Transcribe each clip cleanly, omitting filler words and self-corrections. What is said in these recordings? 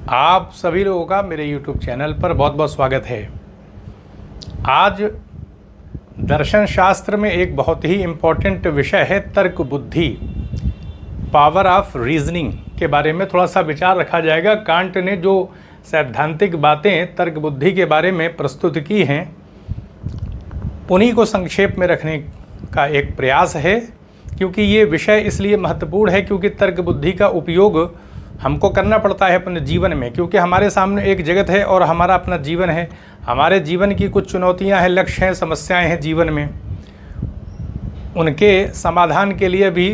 आप सभी लोगों का मेरे YouTube चैनल पर बहुत बहुत स्वागत है। आज दर्शन शास्त्र में एक बहुत ही इम्पोर्टेंट विषय है तर्क बुद्धि, पावर ऑफ रीजनिंग के बारे में थोड़ा सा विचार रखा जाएगा। कांट ने जो सैद्धांतिक बातें तर्क बुद्धि के बारे में प्रस्तुत की हैं उन्हीं को संक्षेप में रखने का एक प्रयास है, क्योंकि ये विषय इसलिए महत्वपूर्ण है क्योंकि तर्क बुद्धि का उपयोग हमको करना पड़ता है अपने जीवन में। क्योंकि हमारे सामने एक जगत है और हमारा अपना जीवन है। हमारे जीवन की कुछ चुनौतियां हैं, लक्ष्य हैं, समस्याएं हैं जीवन में। उनके समाधान के लिए भी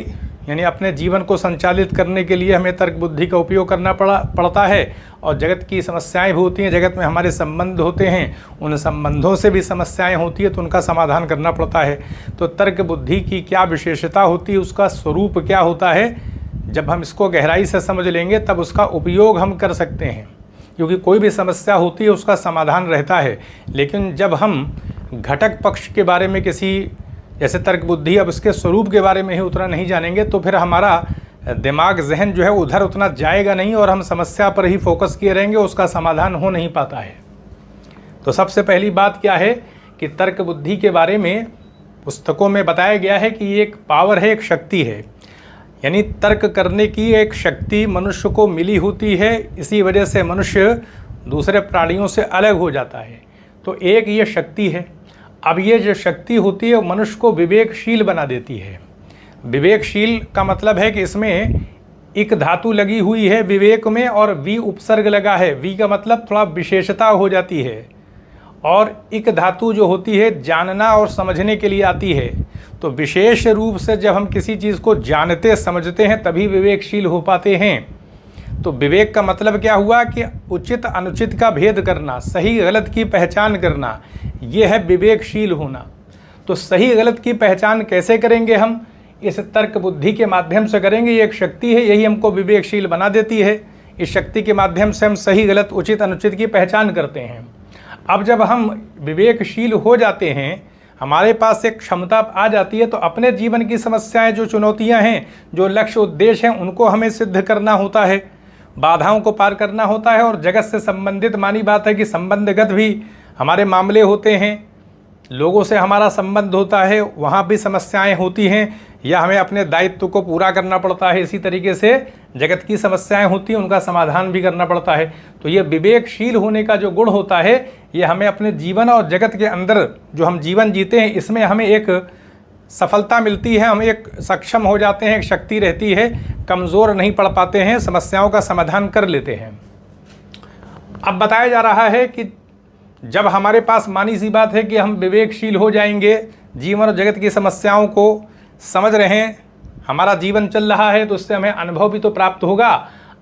यानी अपने जीवन को संचालित करने के लिए हमें तर्क बुद्धि का उपयोग करना पड़ता है। और जगत की समस्याएं भी होती हैं, जगत में हमारे संबंध होते हैं, उन संबंधों से भी समस्याएं होती है तो उनका समाधान करना पड़ता है। तो तर्क बुद्धि की क्या विशेषता होती है, उसका स्वरूप क्या होता है, जब हम इसको गहराई से समझ लेंगे तब उसका उपयोग हम कर सकते हैं। क्योंकि कोई भी समस्या होती है उसका समाधान रहता है, लेकिन जब हम घटक पक्ष के बारे में किसी जैसे तर्क बुद्धि अब इसके स्वरूप के बारे में ही उतना नहीं जानेंगे तो फिर हमारा दिमाग जहन जो है उधर उतना जाएगा नहीं और हम समस्या पर ही फोकस किए रहेंगे, उसका समाधान हो नहीं पाता है। तो सबसे पहली बात क्या है कि तर्क बुद्धि के बारे में पुस्तकों में बताया गया है कि ये एक पावर है, एक शक्ति है। यानी तर्क करने की एक शक्ति मनुष्य को मिली होती है, इसी वजह से मनुष्य दूसरे प्राणियों से अलग हो जाता है। तो एक ये शक्ति है। अब ये जो शक्ति होती है मनुष्य को विवेकशील बना देती है। विवेकशील का मतलब है कि इसमें एक धातु लगी हुई है विवेक में और वी उपसर्ग लगा है। वी का मतलब थोड़ा विशेषता हो जाती है और एक धातु जो होती है जानना और समझने के लिए आती है। तो विशेष रूप से जब हम किसी चीज़ को जानते समझते हैं तभी विवेकशील हो पाते हैं। तो विवेक का मतलब क्या हुआ कि उचित अनुचित का भेद करना, सही गलत की पहचान करना, ये है विवेकशील होना। तो सही गलत की पहचान कैसे करेंगे हम? इस तर्क बुद्धि के माध्यम से करेंगे। ये एक शक्ति है, यही हमको विवेकशील बना देती है। इस शक्ति के माध्यम से हम सही गलत उचित अनुचित की पहचान करते हैं। अब जब हम विवेकशील हो जाते हैं, हमारे पास एक क्षमता आ जाती है, तो अपने जीवन की समस्याएं, जो चुनौतियां हैं, जो लक्ष्य उद्देश्य हैं, उनको हमें सिद्ध करना होता है, बाधाओं को पार करना होता है। और जगत से संबंधित मानी बात है कि संबंधगत भी हमारे मामले होते हैं, लोगों से हमारा संबंध होता है, वहाँ भी समस्याएं होती हैं या हमें अपने दायित्व को पूरा करना पड़ता है। इसी तरीके से जगत की समस्याएं होती हैं, उनका समाधान भी करना पड़ता है। तो ये विवेकशील होने का जो गुण होता है ये हमें अपने जीवन और जगत के अंदर जो हम जीवन जीते हैं इसमें हमें एक सफलता मिलती है, हम एक सक्षम हो जाते हैं, एक शक्ति रहती है, कमज़ोर नहीं पड़ पाते हैं, समस्याओं का समाधान कर लेते हैं। अब बताया जा रहा है कि जब हमारे पास मानी सी बात है कि हम विवेकशील हो जाएंगे, जीवन और जगत की समस्याओं को समझ रहे हैं, हमारा जीवन चल रहा है, तो उससे हमें अनुभव भी तो प्राप्त होगा।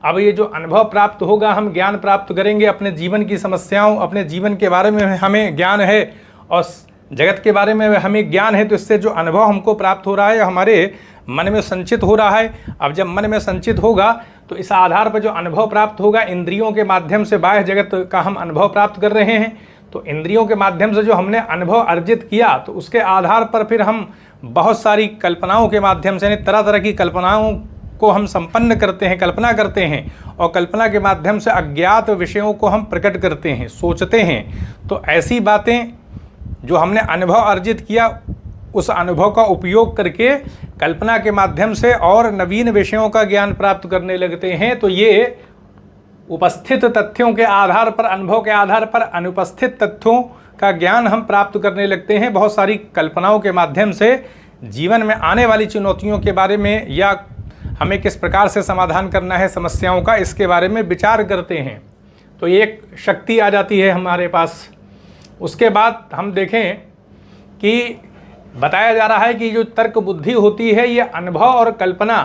अब ये जो अनुभव प्राप्त होगा, हम ज्ञान प्राप्त करेंगे अपने जीवन की समस्याओं, अपने जीवन के बारे में हमें ज्ञान है और जगत के बारे में हमें ज्ञान है। तो इससे जो अनुभव हमको प्राप्त हो रहा है हमारे मन में संचित हो रहा है। अब जब मन में संचित होगा तो इस आधार पर जो अनुभव प्राप्त होगा, इंद्रियों के माध्यम से बाह्य जगत का हम अनुभव प्राप्त कर रहे हैं। तो इंद्रियों के माध्यम से जो हमने अनुभव अर्जित किया तो उसके आधार पर फिर हम बहुत सारी कल्पनाओं के माध्यम से, तरह तरह की कल्पनाओं को हम संपन्न करते हैं, कल्पना करते हैं। और कल्पना के माध्यम से अज्ञात विषयों को हम प्रकट करते हैं, सोचते हैं। तो ऐसी बातें जो हमने अनुभव अर्जित किया, उस अनुभव का उपयोग करके कल्पना के माध्यम से और नवीन विषयों का ज्ञान प्राप्त करने लगते हैं। तो ये उपस्थित तथ्यों के आधार पर, अनुभव के आधार पर अनुपस्थित तथ्यों का ज्ञान हम प्राप्त करने लगते हैं। बहुत सारी कल्पनाओं के माध्यम से जीवन में आने वाली चुनौतियों के बारे में या हमें किस प्रकार से समाधान करना है समस्याओं का, इसके बारे में विचार करते हैं। तो ये एक शक्ति आ जाती है हमारे पास। उसके बाद हम देखें कि बताया जा रहा है कि जो तर्क बुद्धि होती है ये अनुभव और कल्पना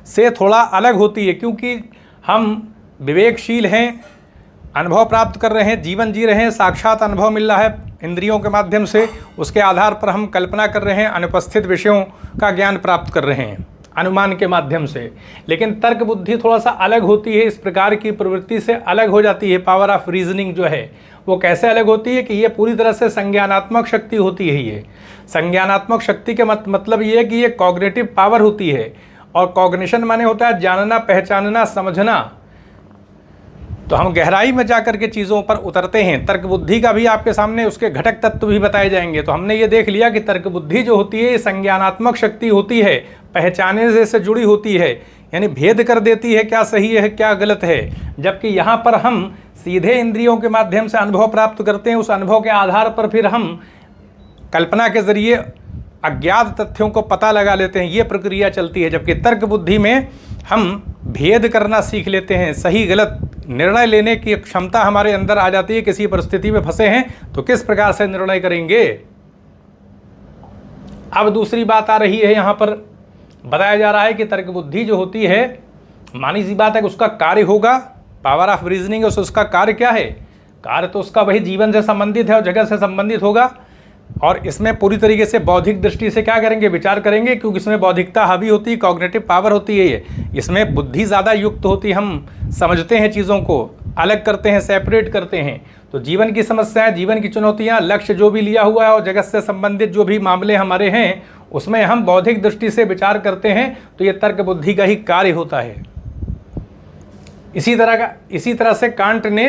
से थोड़ा अलग होती है, क्योंकि हम विवेकशील हैं, अनुभव प्राप्त कर रहे हैं, जीवन जी रहे हैं, साक्षात अनुभव मिल रहा है इंद्रियों के माध्यम से। उसके आधार पर हम कल्पना कर रहे हैं, अनुपस्थित विषयों का ज्ञान प्राप्त कर रहे हैं अनुमान के माध्यम से। लेकिन तर्क बुद्धि थोड़ा सा अलग होती है, इस प्रकार की प्रवृत्ति से अलग हो जाती है। पावर ऑफ रीजनिंग जो है वो कैसे अलग होती है कि ये पूरी तरह से संज्ञानात्मक शक्ति होती है। ये संज्ञानात्मक शक्ति के मतलब ये है कि ये कॉग्निटिव पावर होती है। और कॉग्निशन माने होता है जानना, पहचानना, समझना। तो हम गहराई में जाकर के चीज़ों पर उतरते हैं। तर्क बुद्धि का भी आपके सामने उसके घटक तत्व भी बताए जाएंगे। तो हमने ये देख लिया कि तर्क बुद्धि जो होती है ये संज्ञानात्मक शक्ति होती है, पहचाने से जुड़ी होती है, यानी भेद कर देती है क्या सही है क्या गलत है। जबकि यहाँ पर हम सीधे इंद्रियों के माध्यम से अनुभव प्राप्त करते हैं, उस अनुभव के आधार पर फिर हम कल्पना के जरिए अज्ञात तथ्यों को पता लगा लेते हैं, ये प्रक्रिया चलती है। जबकि तर्क बुद्धि में हम भेद करना सीख लेते हैं, सही गलत निर्णय लेने की क्षमता हमारे अंदर आ जाती है। किसी परिस्थिति में फंसे हैं तो किस प्रकार से निर्णय करेंगे। अब दूसरी बात आ रही है, यहाँ पर बताया जा रहा है कि तर्क बुद्धि जो होती है, मानी सी बात है कि उसका कार्य होगा, पावर ऑफ रीजनिंग, उसका कार्य क्या है, कार्य तो उसका वही जीवन से संबंधित है और जगत से संबंधित होगा। और इसमें पूरी तरीके से बौद्धिक दृष्टि से क्या करेंगे, विचार करेंगे, क्योंकि इसमें बौद्धिकता हावी होती है, कॉग्निटिव पावर होती है ये, इसमें बुद्धि ज़्यादा युक्त होती है, हम समझते हैं चीज़ों को, अलग करते हैं, सेपरेट करते हैं। तो जीवन की समस्याएं, जीवन की चुनौतियां, लक्ष्य जो भी लिया हुआ है और जगत से संबंधित जो भी मामले हमारे हैं उसमें हम बौद्धिक दृष्टि से विचार करते हैं। तो ये तर्क बुद्धि का ही कार्य होता है। इसी तरह से कांट ने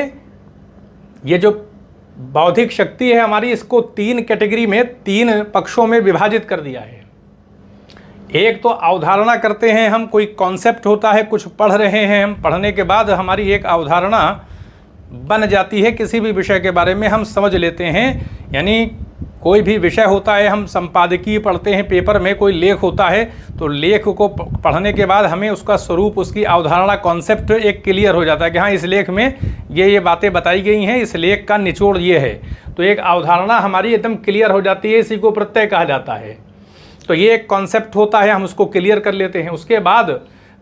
ये जो बौद्धिक शक्ति है हमारी, इसको 3 कैटेगरी में, 3 पक्षों में विभाजित कर दिया है। एक तो अवधारणा करते हैं हम, कोई कॉन्सेप्ट होता है, कुछ पढ़ रहे हैं हम, पढ़ने के बाद हमारी एक अवधारणा बन जाती है, किसी भी विषय के बारे में हम समझ लेते हैं। यानी कोई भी विषय होता है, हम संपादकीय पढ़ते हैं, पेपर में कोई लेख होता है, तो लेख को पढ़ने के बाद हमें उसका स्वरूप, उसकी अवधारणा, कॉन्सेप्ट एक क्लियर हो जाता है कि हाँ इस लेख में ये बातें बताई गई हैं, इस लेख का निचोड़ ये है। तो एक अवधारणा हमारी एकदम क्लियर हो जाती है, इसी को प्रत्यय कहा जाता है। तो ये एक कॉन्सेप्ट होता है, हम उसको क्लियर कर लेते हैं। उसके बाद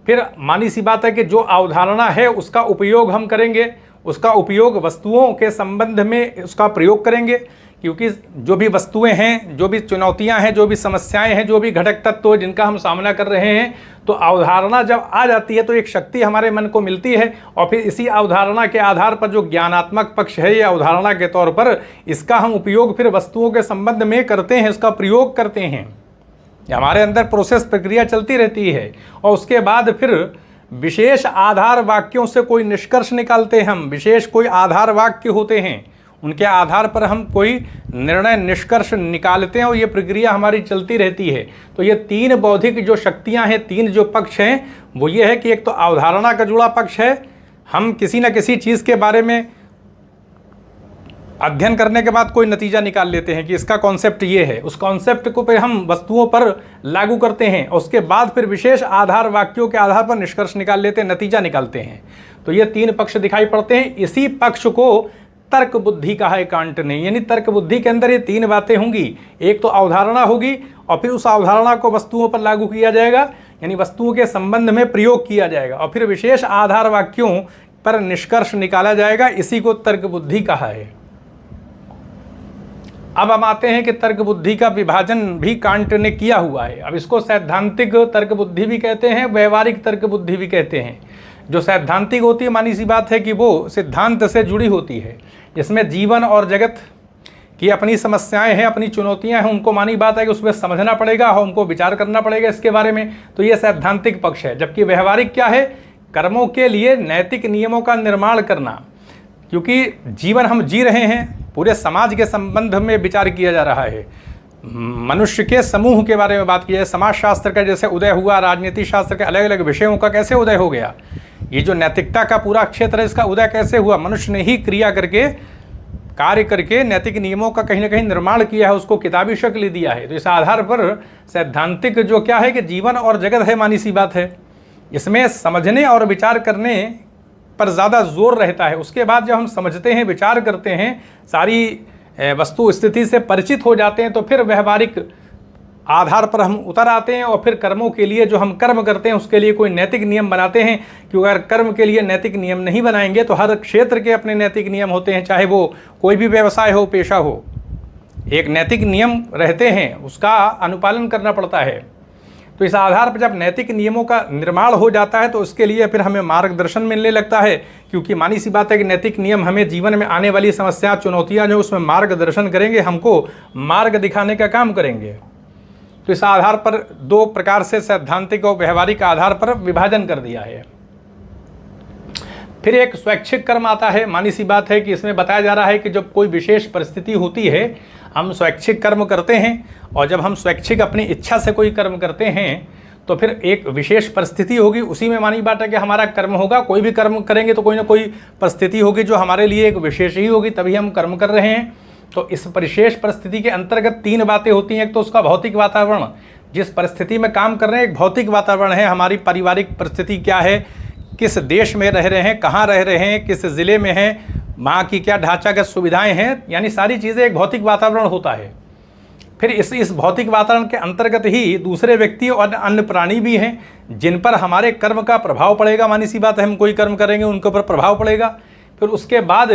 फिर मानी सी बात है कि जो अवधारणा है उसका उपयोग हम करेंगे, उसका उपयोग वस्तुओं के संबंध में उसका प्रयोग करेंगे, क्योंकि जो भी वस्तुएं हैं, जो भी चुनौतियां हैं, जो भी समस्याएं हैं, जो भी घटक तत्व जिनका हम सामना कर रहे हैं, तो अवधारणा जब आ जाती है तो एक शक्ति हमारे मन को मिलती है। और फिर इसी अवधारणा के आधार पर जो ज्ञानात्मक पक्ष है, ये अवधारणा के तौर पर इसका हम उपयोग फिर वस्तुओं के संबंध में करते हैं, इसका प्रयोग करते हैं। हमारे अंदर प्रोसेस, प्रक्रिया चलती रहती है। और उसके बाद फिर विशेष आधार वाक्यों से कोई निष्कर्ष निकालते हैं हम। विशेष कोई आधार वाक्य होते हैं, उनके आधार पर हम कोई निर्णय, निष्कर्ष निकालते हैं, और ये प्रक्रिया हमारी चलती रहती है। तो ये 3 बौद्धिक जो शक्तियां हैं, 3 जो पक्ष हैं, वो ये है कि एक तो अवधारणा का जुड़ा पक्ष है, हम किसी न किसी चीज़ के बारे में अध्ययन करने के बाद कोई नतीजा निकाल लेते हैं कि इसका कॉन्सेप्ट ये है, उस कॉन्सेप्ट को फिर हम वस्तुओं पर लागू करते हैं, और उसके बाद फिर विशेष आधार वाक्यों के आधार पर निष्कर्ष निकाल लेते हैं, नतीजा निकालते हैं। तो ये 3 पक्ष दिखाई पड़ते हैं। इसी पक्ष को तर्क बुद्धि कहा है कांट ने। यानी तर्क बुद्धि के अंदर ये 3 बातें होंगी, एक तो अवधारणा होगी, और फिर उस अवधारणा को वस्तुओं पर लागू किया जाएगा, यानी वस्तुओं के संबंध में प्रयोग किया जाएगा, और फिर विशेष आधार वाक्यों पर निष्कर्ष निकाला जाएगा। इसी को तर्क बुद्धि कहा है। अब हम आते हैं कि तर्क बुद्धि का विभाजन भी कांट ने किया हुआ है। अब इसको सैद्धांतिक तर्क बुद्धि भी कहते हैं, व्यवहारिक तर्क बुद्धि भी कहते हैं। जो सैद्धांतिक होती है, मानी सी बात है कि वो सिद्धांत से जुड़ी होती है, जिसमें जीवन और जगत की अपनी समस्याएं हैं, अपनी चुनौतियां हैं, उनको मानी बात है कि उसमें समझना पड़ेगा और उनको विचार करना पड़ेगा इसके बारे में। तो ये सैद्धांतिक पक्ष है। जबकि व्यवहारिक क्या है, कर्मों के लिए नैतिक नियमों का निर्माण करना, क्योंकि जीवन हम जी रहे हैं, पूरे समाज के संबंध में विचार किया जा रहा है, मनुष्य के समूह के बारे में बात की जाए, समाज शास्त्र का जैसे उदय हुआ, राजनीति शास्त्र के अलग अलग विषयों का कैसे उदय हो गया, ये जो नैतिकता का पूरा क्षेत्र है इसका उदय कैसे हुआ, मनुष्य ने ही क्रिया करके, कार्य करके नैतिक नियमों का कहीं ना कहीं निर्माण किया है, उसको किताबी शक्ल दिया है। तो इस आधार पर सैद्धांतिक जो क्या है कि जीवन और जगत है, मानी सी बात है, इसमें समझने और विचार करने पर ज़्यादा जोर रहता है। उसके बाद जब हम समझते हैं, विचार करते हैं, सारी वस्तु स्थिति से परिचित हो जाते हैं, तो फिर व्यवहारिक आधार पर हम उतर आते हैं, और फिर कर्मों के लिए जो हम कर्म करते हैं उसके लिए कोई नैतिक नियम बनाते हैं। क्योंकि अगर कर्म के लिए नैतिक नियम नहीं बनाएंगे तो हर क्षेत्र के अपने नैतिक नियम होते हैं, चाहे वो कोई भी व्यवसाय हो, पेशा हो, एक नैतिक नियम रहते हैं, उसका अनुपालन करना पड़ता है। तो इस आधार पर जब नैतिक नियमों का निर्माण हो जाता है तो उसके लिए फिर हमें मार्गदर्शन मिलने लगता है, क्योंकि मानी सी बात है कि नैतिक नियम हमें जीवन में आने वाली समस्या, चुनौतियां जो उसमें मार्गदर्शन करेंगे, हमको मार्ग दिखाने का काम करेंगे। तो इस आधार पर 2 प्रकार से सैद्धांतिक और व्यवहारिक आधार पर विभाजन कर दिया है। फिर एक स्वैच्छिक कर्म आता है। मानी सी बात है कि इसमें बताया जा रहा है कि जब कोई विशेष परिस्थिति होती है हम स्वैच्छिक कर्म करते हैं, और जब हम स्वैच्छिक अपनी इच्छा से कोई कर्म करते हैं तो फिर एक विशेष परिस्थिति होगी, उसी में मानी बात है कि हमारा कर्म होगा। कोई भी कर्म करेंगे तो कोई ना कोई परिस्थिति होगी जो हमारे लिए एक विशेष ही होगी, तभी हम कर्म कर रहे हैं। तो इस विशेष परिस्थिति के अंतर्गत 3 बातें होती हैं। एक तो उसका भौतिक वातावरण, जिस परिस्थिति में काम कर रहे हैं एक भौतिक वातावरण है, हमारी पारिवारिक परिस्थिति क्या है, किस देश में रह रहे हैं, कहाँ रह रहे हैं, किस ज़िले में हैं, वहाँ की क्या ढांचागत सुविधाएं हैं, यानी सारी चीज़ें एक भौतिक वातावरण होता है। फिर इस भौतिक वातावरण के अंतर्गत ही दूसरे व्यक्ति और अन्य प्राणी भी हैं जिन पर हमारे कर्म का प्रभाव पड़ेगा। मानी सी बात है, हम कोई कर्म करेंगे उनके ऊपर प्रभाव पड़ेगा। फिर उसके बाद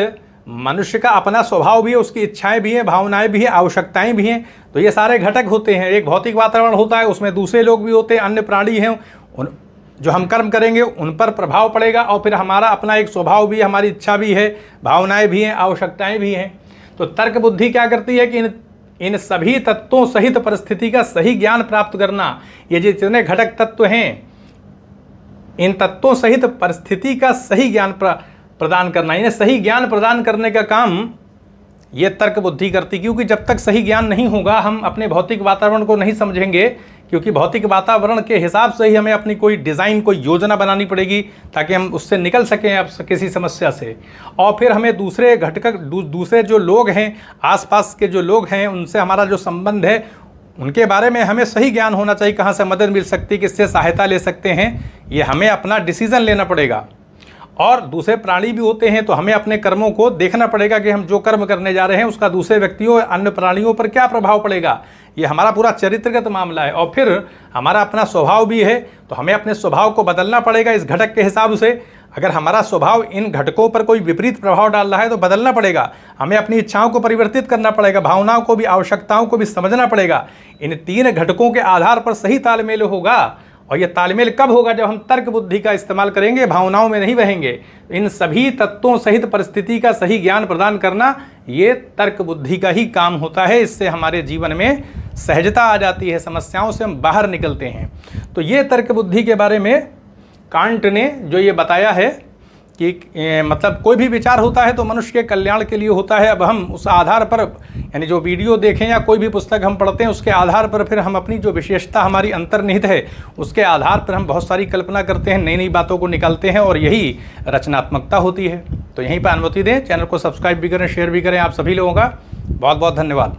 मनुष्य का अपना स्वभाव भी है, उसकी इच्छाएं भी हैं, भावनाएं भी हैं, आवश्यकताएं भी हैं। तो ये सारे घटक होते हैं। एक भौतिक वातावरण होता है, उसमें दूसरे लोग भी होते हैं, अन्य प्राणी हैं, उन जो हम कर्म करेंगे उन पर प्रभाव पड़ेगा। और फिर हमारा अपना एक स्वभाव भी, हमारी इच्छा भी है, भावनाएं भी हैं, आवश्यकताएं भी हैं। तो तर्क बुद्धि क्या करती है कि इन सभी तत्वों सहित परिस्थिति का सही ज्ञान प्राप्त करना। ये जितने घटक तत्व हैं, इन तत्वों सहित परिस्थिति का सही ज्ञान प्रदान करना, इन्हें सही ज्ञान प्रदान करने का काम ये तर्क बुद्धि करती। क्योंकि जब तक सही ज्ञान नहीं होगा हम अपने भौतिक वातावरण को नहीं समझेंगे, क्योंकि भौतिक वातावरण के हिसाब से ही हमें अपनी कोई डिज़ाइन, कोई योजना बनानी पड़ेगी ताकि हम उससे निकल सकें अब किसी समस्या से। और फिर हमें दूसरे घटक, दूसरे जो लोग हैं, आसपास के जो लोग हैं, उनसे हमारा जो संबंध है उनके बारे में हमें सही ज्ञान होना चाहिए। कहाँ से मदद मिल सकती है, किससे सहायता ले सकते हैं, ये हमें अपना डिसीज़न लेना पड़ेगा। और दूसरे प्राणी भी होते हैं तो हमें अपने कर्मों को देखना पड़ेगा कि हम जो कर्म करने जा रहे हैं उसका दूसरे व्यक्तियों, अन्य प्राणियों पर क्या प्रभाव पड़ेगा। ये हमारा पूरा चरित्रगत मामला है। और फिर हमारा अपना स्वभाव भी है, तो हमें अपने स्वभाव को बदलना पड़ेगा इस घटक के हिसाब से। अगर हमारा स्वभाव इन घटकों पर कोई विपरीत प्रभाव डाल रहा है तो बदलना पड़ेगा। हमें अपनी इच्छाओं को परिवर्तित करना पड़ेगा, भावनाओं को भी, आवश्यकताओं को भी समझना पड़ेगा। इन 3 घटकों के आधार पर सही तालमेल होगा। और ये तालमेल कब होगा? जब हम तर्क बुद्धि का इस्तेमाल करेंगे, भावनाओं में नहीं बहेंगे। इन सभी तत्वों सहित परिस्थिति का सही ज्ञान प्रदान करना ये तर्क बुद्धि का ही काम होता है। इससे हमारे जीवन में सहजता आ जाती है, समस्याओं से हम बाहर निकलते हैं। तो ये तर्क बुद्धि के बारे में कांट ने जो ये बताया है कि मतलब कोई भी विचार होता है तो मनुष्य के कल्याण के लिए होता है। अब हम उस आधार पर, यानी जो वीडियो देखें या कोई भी पुस्तक हम पढ़ते हैं उसके आधार पर फिर हम अपनी जो विशेषता हमारी अंतर्निहित है उसके आधार पर हम बहुत सारी कल्पना करते हैं, नई नई बातों को निकालते हैं, और यही रचनात्मकता होती है। तो यहीं पर अनुमति दें, चैनल को सब्सक्राइब भी करें, शेयर भी करें। आप सभी लोगों का बहुत बहुत धन्यवाद।